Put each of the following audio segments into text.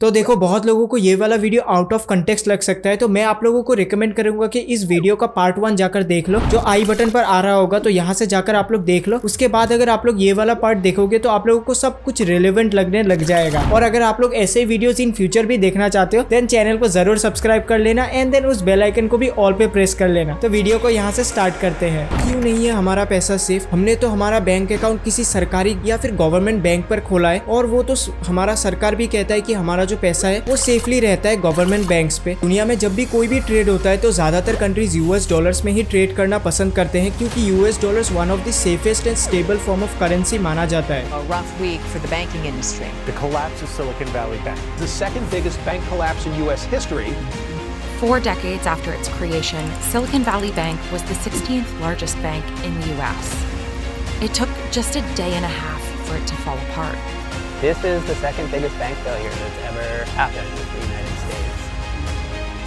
तो देखो, बहुत लोगों को ये वाला वीडियो आउट ऑफ कंटेक्स्ट लग सकता है, तो मैं आप लोगों को रिकमेंड करूंगा कि इस वीडियो का पार्ट 1 जाकर देख लो, जो आई बटन पर आ रहा होगा, तो यहाँ से जाकर आप लोग देख लो। उसके बाद अगर आप लोग ये वाला पार्ट देखोगे तो आप लोगों को सब कुछ रिलेवेंट लगने लग जाएगा। और अगर आप लोग ऐसे वीडियोस इन फ्यूचर भी देखना चाहते हो, देन चैनल को जरूर सब्सक्राइब कर लेना एंड देन उस बेल आइकन को भी ऑल पे प्रेस कर लेना। तो वीडियो को यहाँ से स्टार्ट करते हैं। क्यों नहीं है हमारा पैसा सेफ? हमने तो हमारा बैंक अकाउंट किसी सरकारी या फिर गवर्नमेंट बैंक पर खोला है, और वो तो हमारा सरकार भी कहता है कि हमारा जो पैसा है वो सेफली रहता है गवर्नमेंट बैंक्स पे। दुनिया में जब भी कोई भी ट्रेड होता है तो ज्यादातर कंट्रीज यूएस डॉलर्स में ही ट्रेड करना पसंद करते हैं, क्योंकि US dollars one of the safest and stable form of currency माना जाता है। A rough week for the banking industry. The collapse of Silicon Valley Bank, the second biggest bank collapse in U.S. history. 4 decades after its creation, Silicon Valley Bank was the 16th largest bank in the U.S. It took just a day and a half for it to fall apart. This is the second biggest bank failure that's ever happened in the United States.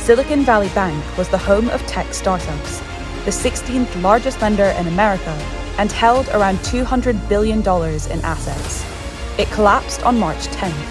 Silicon Valley Bank was the home of tech startups, the 16th largest lender in America, and held around $200 billion in assets. It collapsed on March 10th.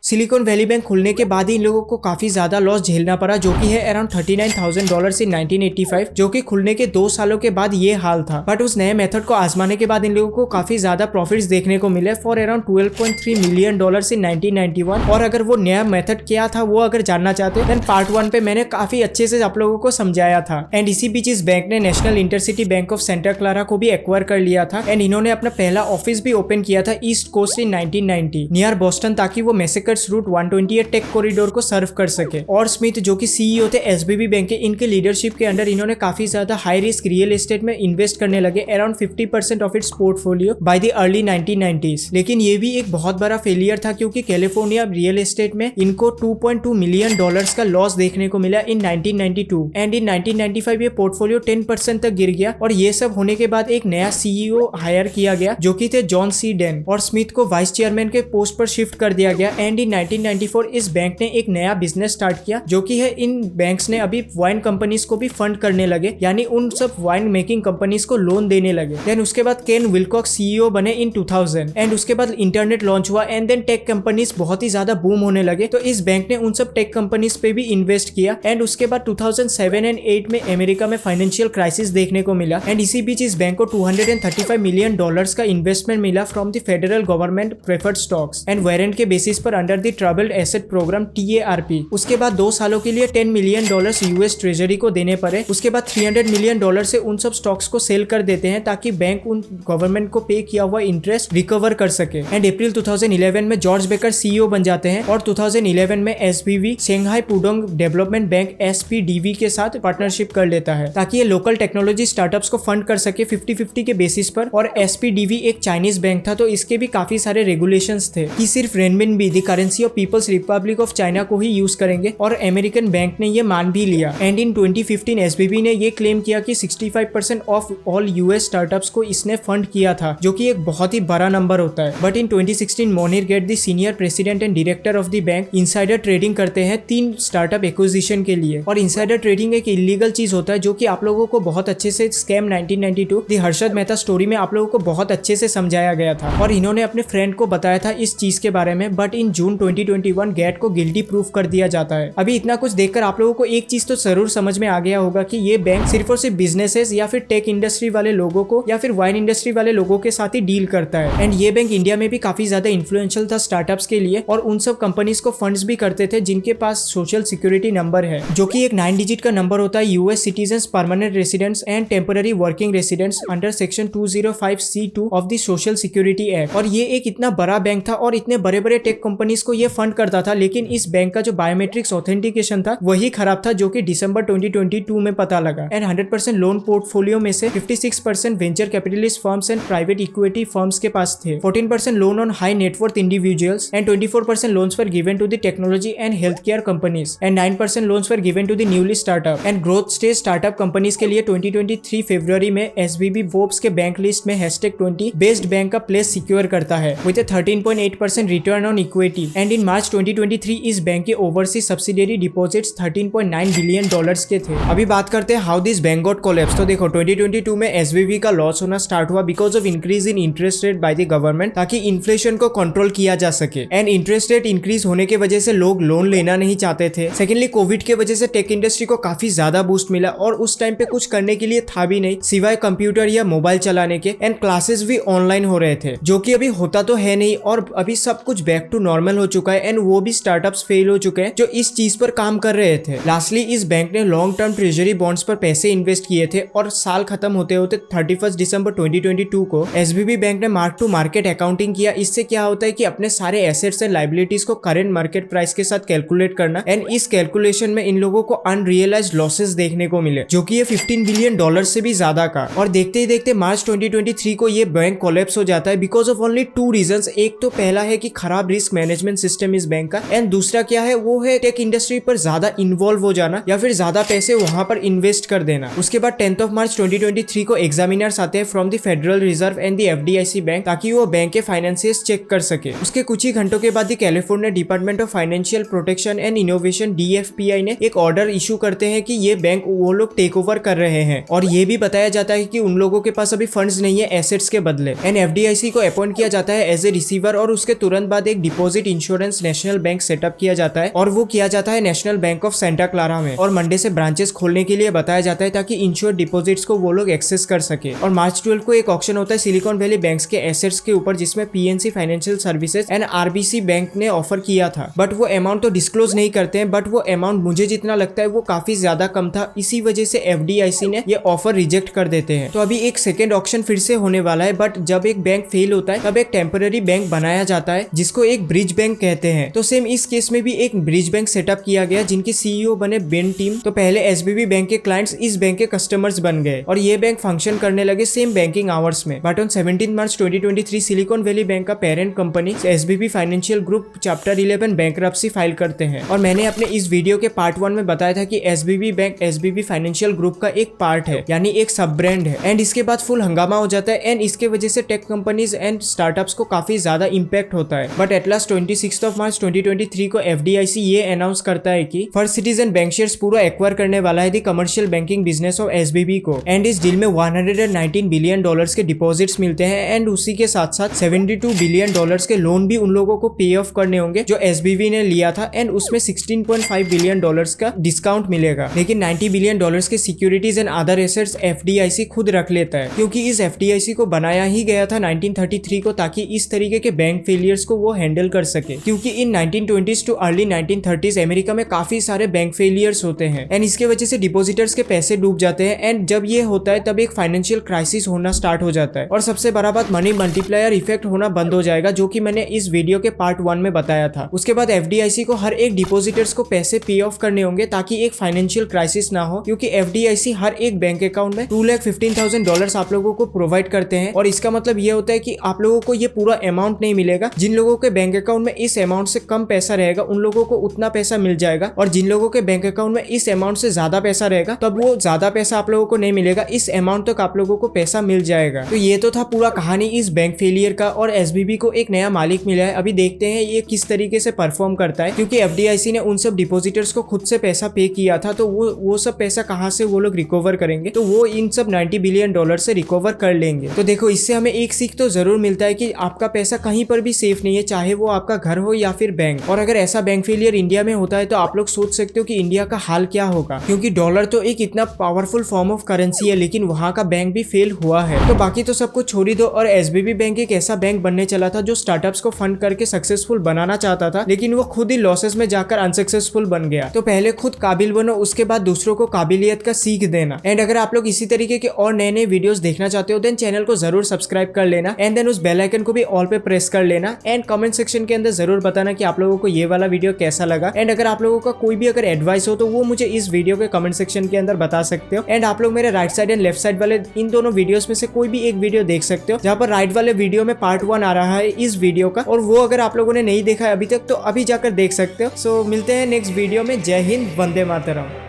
Silicon Valley bank खुलने के बाद ही इन लोगों को काफी ज्यादा loss झेलना पड़ा, जो कि है अराउंड $39,000 इन 1985, जो कि खुलने के 2 सालों के बाद ये हाल था। बट उस नए मेथड को आजमाने के बाद इन लोगों को काफी ज्यादा प्रॉफिट्स देखने को मिले फॉर अराउंड $12.3 मिलियन इन 1991। और अगर वो नया मेथड क्या था वो अगर जानना चाहते हैं, देन पार्ट 1 पे मैंने काफी अच्छे से आप लोगों को समझाया था। एंड इसी बीच इस बैंक ने national intercity bank of Santa Clara को भी एक्वायर कर लिया था, एंड इन्होंने अपना पहला ऑफिस भी ओपन किया था east coast in 1990 near Boston, ताकि वो मैसेकर्स रूट 128 टेक कॉरिडोर को सर्व कर सके। और स्मिथ जो कि सीईओ थे एसबीबी बैंक के, इनके लीडरशिप के अंडर इन्होंने काफी ज्यादा हाई रिस्क रियल एस्टेट में इन्वेस्ट करने लगे, around 50% of its portfolio by the early 1990s। लेकिन ये भी एक बहुत बड़ा फेलियर था, क्योंकि कैलिफोर्निया रियल एस्टेट में इनको $2.2 मिलियन का लॉस देखने को मिला इन 1992, एंड इन 1995 ये पोर्टफोलियो 10% तक गिर गया। और ये सब होने के बाद एक नया सीईओ हायर किया गया, जो कि थे जॉन सी डेन, और स्मिथ को वाइस चेयरमैन के पोस्ट पर शिफ्ट कर दिया गया। एंड इन 1994 इस बैंक ने एक नया बिजनेस स्टार्ट किया, जो कि है इन बैंक्स ने अभी वाइन कंपनीज को भी फंड करने लगे, यानी उन सब वाइन मेकिंग कंपनीज को लोन देने लगे। देन उसके बाद केन विल्कॉक्स सीईओ बने इन 2000, एंड उसके बाद इंटरनेट लॉन्च हुआ, एंड देन टेक कंपनीज बहुत ही ज्यादा बूम होने लगे, तो इस बैंक ने उन सब टेक कंपनीज पे भी इन्वेस्ट किया। एंड उसके बाद 2007 एंड 8 में अमेरिका में फाइनेंशियल क्राइसिस देखने को मिला, एंड इसी बीच इस बैंक को $235 मिलियन का इन्वेस्टमेंट मिला from the federal government preferred stocks and warrant के बेसिस पर under the troubled asset program TARP। उसके बाद 2 सालों के लिए $10 मिलियन यूएस ट्रेजरी को देने पड़े। उसके बाद $300 मिलियन से उन सब स्टॉक्स को सेल कर देते हैं, ताकि बैंक उन गवर्नमेंट को पे किया हुआ इंटरेस्ट रिकवर कर सके। एंड अप्रैल 2011 में जॉर्ज बेकर सीईओ बन जाते हैं, और 2011 में SBV Shanghai Pudong development bank SPDV के साथ पार्टनरशिप कर लेता है, ताकि ये लोकल टेक्नोलॉजी स्टार्टअप्स को फंड कर सके 50-50 के बेसिस पर। और SPDV एक चाइनीज बैंक था, तो इसके भी काफी सारे रेगुलेशंस थे कि सिर्फ renminbi the currency of People's Republic of China को ही यूज करेंगे, और अमेरिकन बैंक ने ये मान भी लिया। एंड इन 2015 SBB ने ये क्लेम किया कि 65% ऑफ ऑल यूएस स्टार्टअप्स को इसने फंड किया था, जो कि एक बहुत ही बड़ा नंबर होता है। But in 2016 Monir get the senior president and director of the bank insider trading करते हैं 3 स्टार्टअप एक्विजिशन के लिए। और इनसाइडर ट्रेडिंग एक इलीगल चीज होता है, जो कि आप लोगों को बहुत अच्छे से scam 1992 the Harshad Mehta story में आप लोगों को बहुत अच्छे से समझाया गया था, और इन्होंने अपने फ्रेंड को बताया था इस चीज के बारे में। बट इन जून 2021 गेट को गिल्टी प्रूफ कर दिया जाता है। अभी इतना कुछ देखकर आप लोगों को एक चीज तो जरूर समझ में आ गया होगा कि ये बैंक सिर्फ और सिर्फ बिजनेसेस या फिर टेक इंडस्ट्री वाले लोगों को या फिर वाइन इंडस्ट्री वाले लोगों के साथ ही डील करता है। एंड ये बैंक इंडिया में भी काफी ज्यादा इन्फ्लुएंशियल था स्टार्टअप्स के लिए, और उन सब कंपनीज को फंड्स भी करते थे जिनके पास सोशल सिक्योरिटी नंबर है, जो कि एक 9 डिजिट का नंबर होता है US citizen permanent residents and temporary working residents under section 205C2 of the social security act. और ये एक इतना बड़ा बैंक था और इतने बड़े बड़े टेक कंपनीज को ये फंड करता था, लेकिन इस बैंक का जो बायोमेट्रिक्स ऑथेंटिकेशन था वही खराब था, जो कि दिसंबर 2022 में पता लगा। एंड 100% लोन पोर्टफोलियो में से 56% venture capitalist firms and private equity firms के पास थे, 14% loan on high net worth individuals, and 24% loans were given to the technology and health care companies, and 9% loans were given to the newly startup and growth stage startup companies के लिए 2023 फरवरी में SBB Forbes के bank list में #20 best bank का place secure करता है with 13.8% return on equity. थी। एंड इन मार्च 2023 इस बैंक के ओवरसीज सब्सिडियरी डिपॉजिट्स $13.9 बिलियन के थे। अभी बात करते हैं how this bank got collapse. तो देखो 2022 में एसवीबी का लॉस होना स्टार्ट हुआ because of increase in interest rate by the government, ताकि इन्फ्लेशन को कंट्रोल किया जा सके। एंड इंटरेस्ट रेट इंक्रीज होने की वजह से लोग लोन लेना नहीं चाहते थे। सेकेंडली कोविड के वजह से टेक इंडस्ट्री को काफी ज्यादा बूस्ट मिला और उस टाइम पे कुछ करने के लिए था भी नहीं सिवाय कंप्यूटर या मोबाइल चलाने के। एंड क्लासेस भी ऑनलाइन हो रहे थे, जो कि अभी होता तो है नहीं और अभी सब कुछ बैक टू नॉर्मल हो चुका है। एंड वो भी स्टार्टअप्स फेल हो चुके हैं जो इस चीज पर काम कर रहे थे। लास्टली इस बैंक ने लॉन्ग टर्म ट्रेजरी बॉन्ड्स पर पैसे इन्वेस्ट किए थे और साल खत्म होते होते 31 दिसंबर 2022 को एसबीबी बैंक ने मार्क टू मार्केट अकाउंटिंग किया। इससे क्या होता है कि अपने सारे एसेट्स एंड लायबिलिटीज को करंट मार्केट प्राइस के साथ कैलकुलेट करना। एंड इस कैलकुलेशन में इन लोगों को अनरियलाइज्ड लॉसेस देखने को मिले, जो कि ये $15 बिलियन से भी ज्यादा का। और देखते ही देखते मार्च 2023 को ये बैंक कोलैप्स हो जाता है बिकॉज ऑफ ओनली 2 रीजंस। एक तो पहला है कि खराब रिस्क मैनेजमेंट सिस्टम इस बैंक का, एंड दूसरा क्या है वो है टेक इंडस्ट्री पर ज्यादा इन्वॉल्व हो जाना या फिर ज्यादा पैसे वहां पर इन्वेस्ट कर देना। उसके बाद 10 मार्च 2023 को एग्जामिनर्स आते हैं from the federal reserve and the FDIC bank, ताकि वो बैंक के फाइनेंसियर्स चेक कर सके। उसके कुछ ही घंटों के बाद California department of financial protection and innovation DFPI ने एक ऑर्डर इशू करते हैं कि ये बैंक वो लोग टेक ओवर कर रहे हैं। और ये भी बताया जाता है कि उन लोगों के पास अभी फंड्स नहीं है एसेट्स के बदले। एंड FDIC को अपॉइंट किया जाता है एज ए रिसीवर और उसके तुरंत बाद एक deposit insurance national bank setup किया जाता है और वो किया जाता है national bank of Santa Clara में। और मंडे से ब्रांचेस खोलने के लिए बताया जाता है ताकि इंश्योर्ड डिपॉजिट्स को वो लोग एक्सेस कर सके। और मार्च 12 को एक ऑक्शन होता है सिलिकॉन वैली बैंक्स के एसेट्स के ऊपर, जिसमें PNC financial services and RBC bank ने ऑफर किया था। बट वो अमाउंट तो डिस्क्लोज नहीं करते हैं, बट वो अमाउंट मुझे जितना लगता है वो काफी ज्यादा कम था। इसी वजह से FDIC ने ये ऑफर रिजेक्ट कर देते हैं। तो अभी एक सेकेंड ऑक्शन फिर से होने वाला है, बट जब एक बैंक फेल होता है तब एक टेम्पररी बैंक बनाया जाता है जिसको एक ब्रिज बैंक कहते हैं। तो सेम इस केस में भी एक ब्रिज बैंक सेटअप किया गया जिनके CEO बने बेन टीम। तो पहले SBB बैंक के क्लाइंट्स इस बैंक के कस्टमर्स बन गए और ये बैंक फंक्शन करने लगे सेम बैंकिंग आवर्स में। But on 17 March 2023 Silicon Valley bank का parent company SBB financial group chapter 11 bankruptcy file करते हैं। और मैंने अपने इस वीडियो के पार्ट 1 में बताया था कि SBB bank SBB financial group का एक पार्ट है, यानी एक सब ब्रांड है। एंड इसके बाद फुल हंगामा हो जाता है एंड इसके वजह से टेक कंपनीज एंड स्टार्टअप्स को काफी ज्यादा इंपैक्ट होता है। बट एट लास्ट 26 मार्च 2023 को FDIC ये अनाउंस करता है कि फर्स्ट सिटीजन बैंक शेयर्स पूरा एक्वायर करने वाला है the commercial banking business of SBB को। एंड इस डील में $119 बिलियन के डिपॉजिट्स मिलते हैं एंड उसी के साथ साथ $72 बिलियन के लोन भी उन लोगों को पे ऑफ करने होंगे जो SBB ने लिया था। एंड उसमें $16.5 बिलियन का डिस्काउंट मिलेगा। लेकिन $90 बिलियन के securities and other assets FDIC खुद रख लेता है, क्योंकि इस FDIC को बनाया ही गया था 1933 को, ताकि इस तरीके के बैंक फेलियर्स को वो हैंडल कर सके। क्योंकि इन 1920s too early 1930s America में काफी सारे बैंक फेलियर्स होते हैं एंड इसके वजह से डिपॉजिटर्स के पैसे डूब जाते हैं। एंड जब ये होता है तब एक फाइनेंशियल क्राइसिस होना स्टार्ट हो जाता है और सबसे बड़ा बात मनी मल्टीप्लायर इफेक्ट होना बंद हो जाएगा, जो कि मैंने इस वीडियो के पार्ट 1 में बताया था। उसके बाद FDIC को हर एक डिपॉजिटर्स को पैसे पे ऑफ करने होंगे ताकि एक फाइनेंशियल क्राइसिस ना हो, क्योंकि FDIC हर एक बैंक अकाउंट में $2,15,000 आप लोगों को प्रोवाइड करते हैं। और इसका मतलब ये होता है कि आप लोगों को ये पूरा अमाउंट नहीं मिलेगा। जिन लोगों के बैंक अकाउंट में इस अमाउंट से कम पैसा रहेगा उन लोगों को उतना पैसा मिल जाएगा, और जिन लोगों के बैंक अकाउंट में इस अमाउंट से ज्यादा पैसा रहेगा तब वो ज्यादा पैसा आप लोगों को नहीं मिलेगा, इस अमाउंट तक आप लोगों को पैसा मिल जाएगा। तो ये तो था पूरा कहानी इस बैंक फेलियर का। और SBB को एक नया मालिक मिला है, अभी देखते हैं ये किस तरीके से परफॉर्म करता है, क्योंकि FDIC ने उन सब डिपॉजिटर्स को खुद से पैसा पे किया था। तो वो सब पैसा कहाँ से वो लोग रिकवर करेंगे, तो वो इन सब $90 बिलियन से रिकवर कर लेंगे। तो देखो इससे हमें एक सीख तो जरूर मिलता है कि आपका पैसा कहीं पर भी सेफ नहीं है, चाहे वो आपका घर हो या फिर बैंक। और अगर ऐसा बैंक फेलियर इंडिया में होता है तो आप लोग सोच सकते हो कि इंडिया का हाल क्या होगा, क्योंकि डॉलर तो एक इतना पावरफुल फॉर्म ऑफ करेंसी है, लेकिन वहां का बैंक भी फेल हुआ है। तो बाकी तो सब कुछ छोड़ ही दो। और SBB बैंक एक ऐसा बैंक बनने चला था जो स्टार्टअप्स को फंड करके सक्सेसफुल बनाना चाहता था, लेकिन वो खुद ही लॉसेस में जाकर अनसक्सेसफुल बन गया। तो पहले खुद काबिल बनो, उसके बाद दूसरों को काबिलियत का सीख देना। एंड अगर आप लोग इसी तरीके के और नए नए वीडियोस देखना चाहते हो देन चैनल को जरूर सब्सक्राइब कर लेना एंड देन उस बेल आइकन को भी ऑल पे प्रेस कर लेना। एंड कमेंट सेक्शन के अंदर जरूर बताना कि आप लोगों को ये वाला वीडियो कैसा लगा। एंड अगर आप लोगों का कोई भी अगर एडवाइस हो तो वो मुझे इस वीडियो के कमेंट सेक्शन के अंदर बता सकते हो। एंड आप लोग मेरे right side and left side वाले इन दोनों वीडियोस में से कोई भी एक वीडियो देख सकते हो, जहाँ पर राइट वाले वीडियो में पार्ट 1 आ रहा है इस वीडियो का, और वो अगर आप लोगों ने नहीं देखा है अभी तक तो अभी जाकर देख सकते हो। सो मिलते हैं नेक्स्ट वीडियो में। जय हिंद, वंदे मातरम।